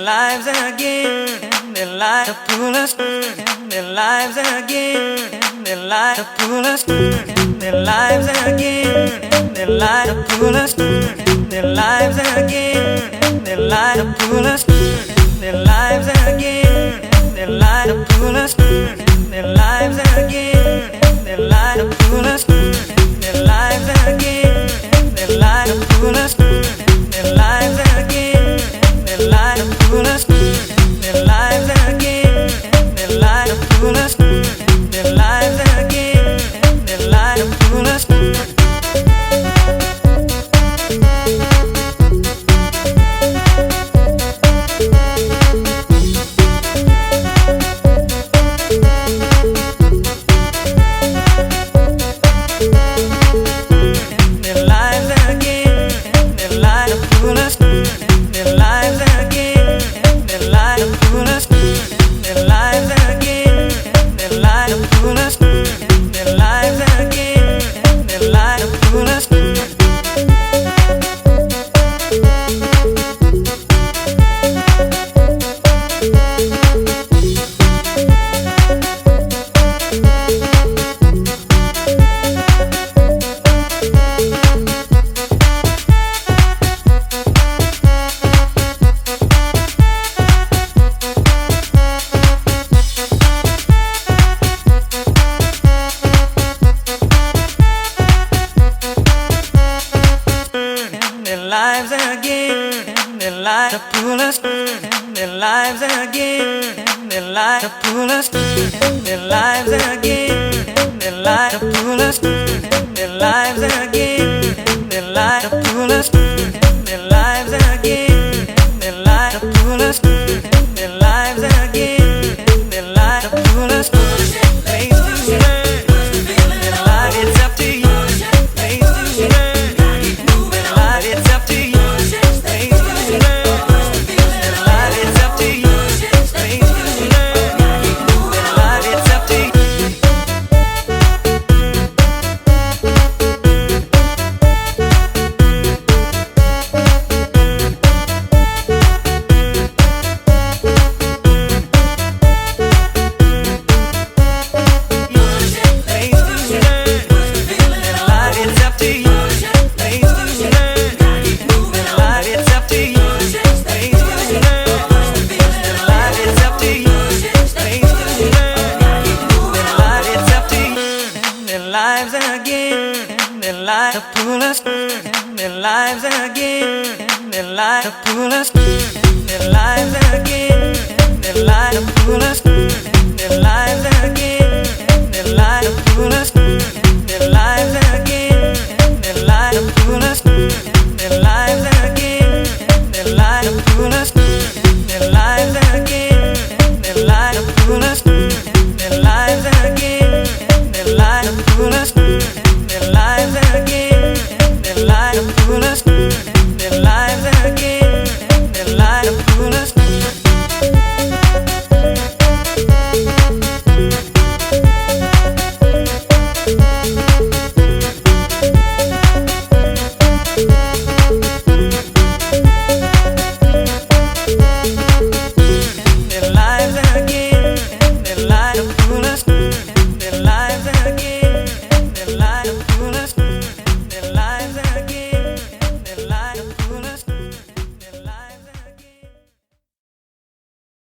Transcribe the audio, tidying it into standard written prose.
lives again, their lives to pull us, their lives again, their lives to pull us, their lives again, their lives to pull us, their lives again, their lives to pull us, their lives again, their lives to pull us, their lives again, their lives to pull us, their lives again, their lives to pull us, their lives again, their lives to pull us, their lives again, their lives to pull us, their lives again, their lives to pull us. Lives again, their lives to pull us, their lives again, their lives to pull us, their lives again, their lives to pull us, their lives again, their lives to pull us, their lives again, their lives to pull us, their lives again, their lives to pull us. Place to learn, their life it's up to you. Place to learn, their life it's up to you. Lives again, their lives to pull us, their lives again, their lives to pull us, their lives again, their lives to pull us.